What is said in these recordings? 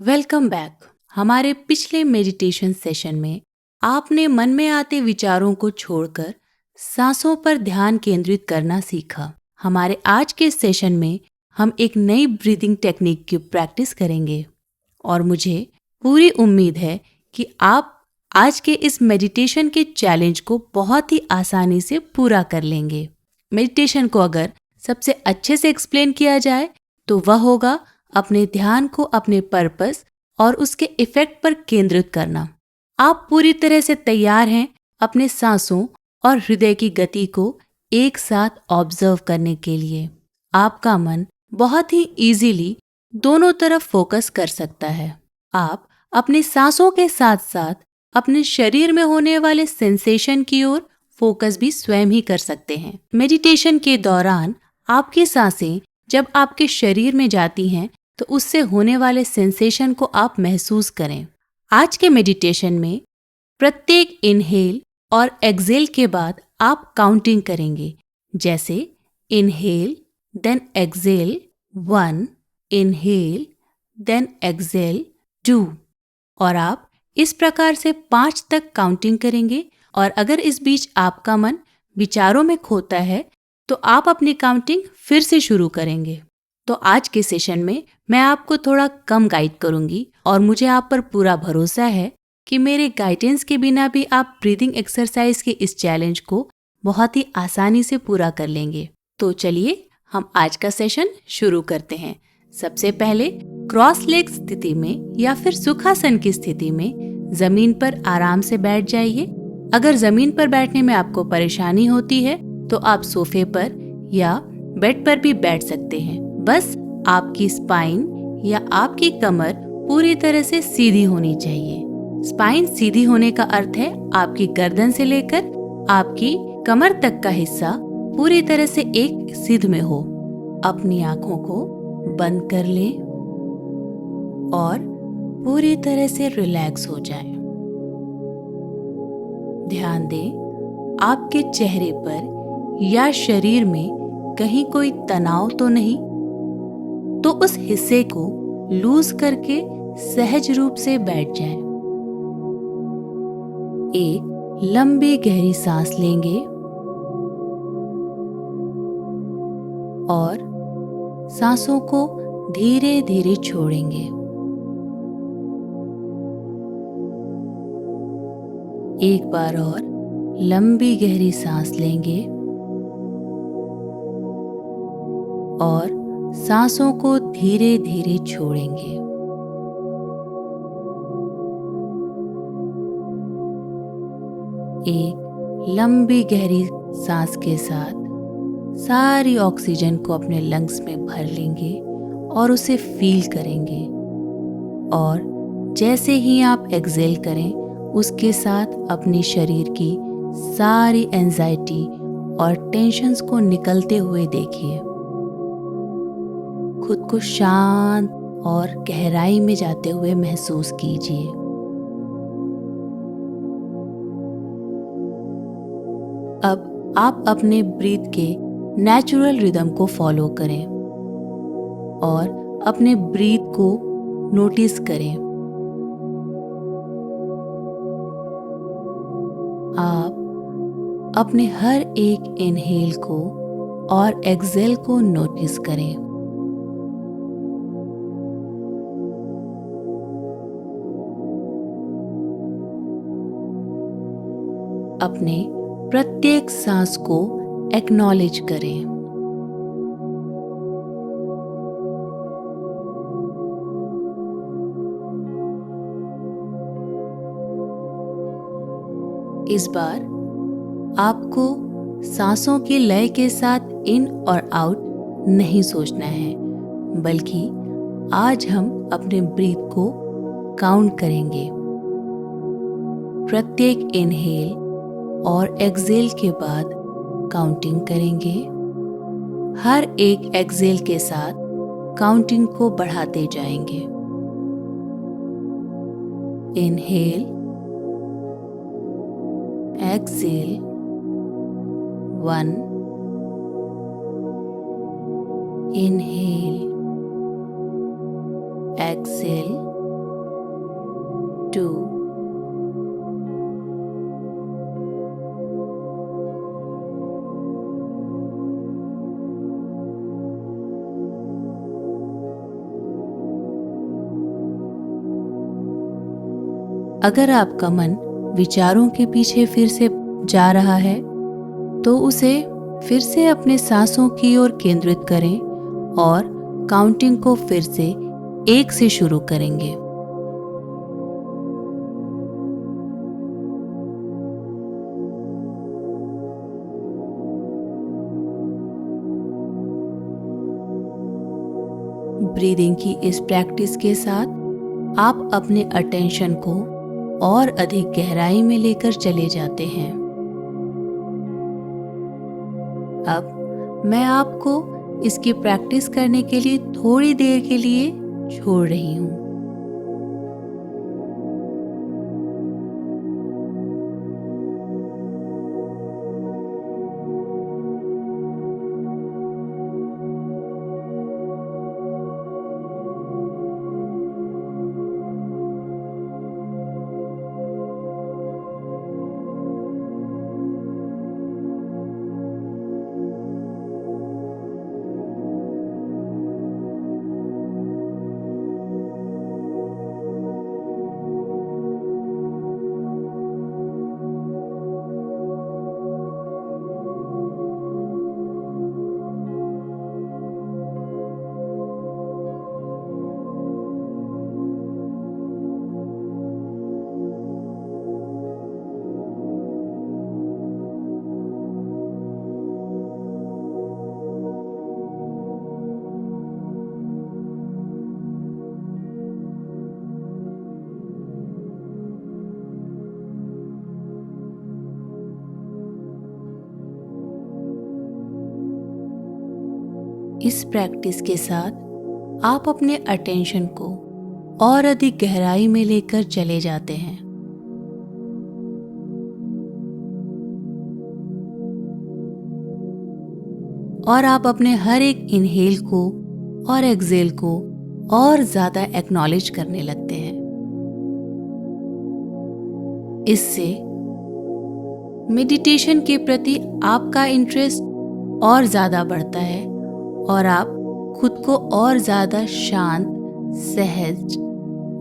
Welcome back. हमारे पिछले meditation session में आपने मन में आते विचारों को छोड़कर सांसों पर ध्यान केंद्रित करना सीखा। हमारे आज के सेशन में हम एक नई ब्रीदिंग टेक्निक की प्रैक्टिस करेंगे और मुझे पूरी उम्मीद है कि आप आज के इस मेडिटेशन के चैलेंज को बहुत ही आसानी से पूरा कर लेंगे। मेडिटेशन को अगर सबसे अच्छे से एक्सप्लेन किया जाए तो वह होगा अपने ध्यान को अपने पर्पस और उसके इफेक्ट पर केंद्रित करना। आप पूरी तरह से तैयार हैं अपने सांसों और हृदय की गति को एक साथ ऑब्जर्व करने के लिए। आपका मन बहुत ही इजीली दोनों तरफ फोकस कर सकता है। आप अपनी सांसों के साथ साथ अपने शरीर में होने वाले सेंसेशन की ओर फोकस भी स्वयं ही कर सकते हैं। मेडिटेशन के दौरान आपकी सांसें जब आपके शरीर में जाती हैं तो उससे होने वाले सेंसेशन को आप महसूस करें। आज के मेडिटेशन में प्रत्येक इनहेल और एक्सहेल के बाद आप काउंटिंग करेंगे, जैसे inhale then exhale 1, inhale then exhale 2, और आप इस प्रकार से 5 तक काउंटिंग करेंगे। और अगर इस बीच आपका मन विचारों में खोता है तो आप अपनी काउंटिंग फिर से शुरू करेंगे। तो आज के सेशन में मैं आपको थोड़ा कम गाइड करूंगी और मुझे आप पर पूरा भरोसा है कि मेरे गाइडेंस के बिना भी आप ब्रीदिंग एक्सरसाइज के इस चैलेंज को बहुत ही आसानी से पूरा कर लेंगे। तो चलिए हम आज का सेशन शुरू करते हैं। सबसे पहले क्रॉस लेग स्थिति में या फिर सुखासन की स्थिति में जमीन पर आराम से बैठ जाइए। अगर जमीन पर बैठने में आपको परेशानी होती है तो आप सोफे पर या बेड पर भी बैठ सकते हैं। बस आपकी स्पाइन या आपकी कमर पूरी तरह से सीधी होनी चाहिए। स्पाइन सीधी होने का अर्थ है आपकी गर्दन से लेकर आपकी कमर तक का हिस्सा पूरी तरह से एक सिध में हो। अपनी आंखों को बंद कर लें और पूरी तरह से रिलैक्स हो जाएं। ध्यान दें आपके चेहरे पर या शरीर में कहीं कोई तनाव तो नहीं, तो उस हिस्से को लूज करके सहज रूप से बैठ जाएं। एक लंबी गहरी सांस लेंगे और सांसों को धीरे धीरे छोड़ेंगे। एक बार और लंबी गहरी सांस लेंगे और सांसों को धीरे धीरे छोड़ेंगे। एक लंबी गहरी सांस के साथ सारी ऑक्सीजन को अपने लंग्स में भर लेंगे और उसे फील करेंगे। और जैसे ही आप एक्सहेल करें उसके साथ अपने शरीर की सारी एंजाइटी और टेंशन्स को निकलते हुए देखिए। खुद को शांत और गहराई में जाते हुए महसूस कीजिए। अब आप अपने ब्रीथ के नेचुरल रिदम को फॉलो करें और अपने ब्रीथ को नोटिस करें। आप अपने हर एक इनहेल को और एक्सहेल को नोटिस करें। अपने प्रत्येक सांस को एक्नॉलेज करें। इस बार आपको सांसों की लय के साथ इन और आउट नहीं सोचना है, बल्कि आज हम अपने ब्रीथ को काउंट करेंगे। प्रत्येक इनहेल और एक्सहेल के बाद काउंटिंग करेंगे। हर एक एक्सहेल के साथ काउंटिंग को बढ़ाते जाएंगे। इनहेल, एक्सहेल 1, इनहेल, एक्सहेल 2, अगर आपका मन विचारों के पीछे फिर से जा रहा है तो उसे फिर से अपने सांसों की ओर केंद्रित करें और काउंटिंग को फिर से 1 से शुरू करेंगे। ब्रीदिंग की इस प्रैक्टिस के साथ आप अपने अटेंशन को और अधिक गहराई में लेकर चले जाते हैं। अब मैं आपको इसकी प्रैक्टिस करने के लिए थोड़ी देर के लिए छोड़ रही हूँ। इस प्रैक्टिस के साथ आप अपने अटेंशन को और अधिक गहराई में लेकर चले जाते हैं। और आप अपने हर एक इनहेल को और एक्सहेल को और ज्यादा एक्नॉलेज करने लगते हैं। इससे मेडिटेशन के प्रति आपका इंटरेस्ट और ज्यादा बढ़ता है और आप खुद को और ज्यादा शांत, सहज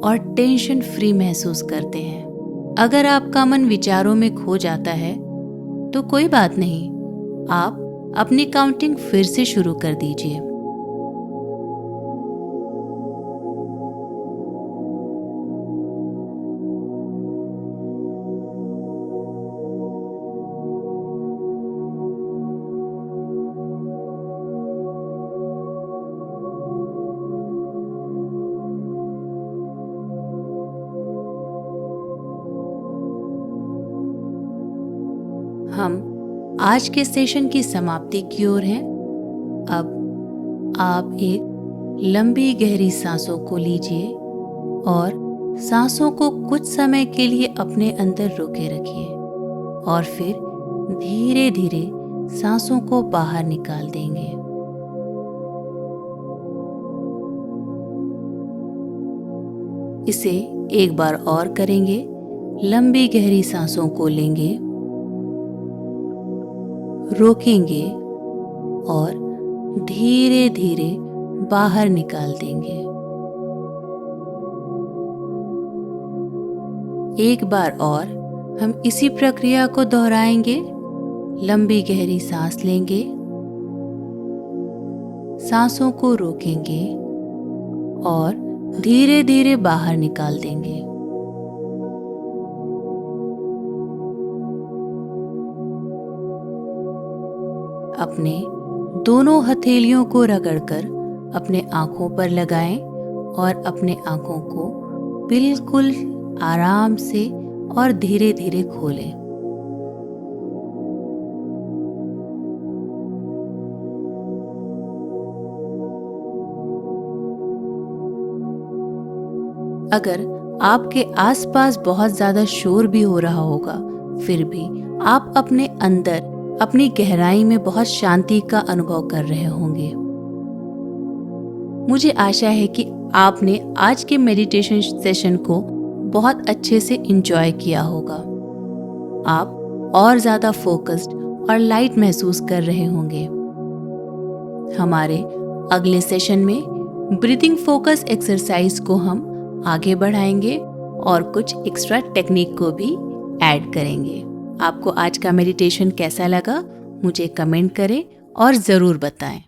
और टेंशन फ्री महसूस करते हैं। अगर आपका मन विचारों में खो जाता है तो कोई बात नहीं, आप अपनी काउंटिंग फिर से शुरू कर दीजिए। हम आज के सेशन की समाप्ति की ओर हैं। अब आप एक लंबी गहरी सांसों को लीजिए और सांसों को कुछ समय के लिए अपने अंदर रोके रखिए और फिर धीरे धीरे सांसों को बाहर निकाल देंगे। इसे एक बार और करेंगे। लंबी गहरी सांसों को लेंगे, रोकेंगे और धीरे धीरे बाहर निकाल देंगे। एक बार और हम इसी प्रक्रिया को दोहराएंगे। लंबी गहरी सांस लेंगे, सांसों को रोकेंगे और धीरे धीरे बाहर निकाल देंगे। अपने दोनों हथेलियों को रगड़कर अपने आंखों पर लगाएं और अपने आंखों को बिल्कुल आराम से और धीरे धीरे खोलें। अगर आपके आसपास बहुत ज्यादा शोर भी हो रहा होगा, फिर भी आप अपने अंदर अपनी गहराई में बहुत शांति का अनुभव कर रहे होंगे। मुझे आशा है कि आपने आज के मेडिटेशन सेशन को बहुत अच्छे से एंजॉय किया होगा। आप और ज़्यादा फोकस्ड और लाइट महसूस कर रहे होंगे। हमारे अगले सेशन में ब्रीथिंग फोकस एक्सरसाइज को हम आगे बढ़ाएंगे और कुछ एक्स्ट्रा टेक्निक को भी ऐड करेंगे। आपको आज का मेडिटेशन कैसा लगा मुझे कमेंट करें और ज़रूर बताएं।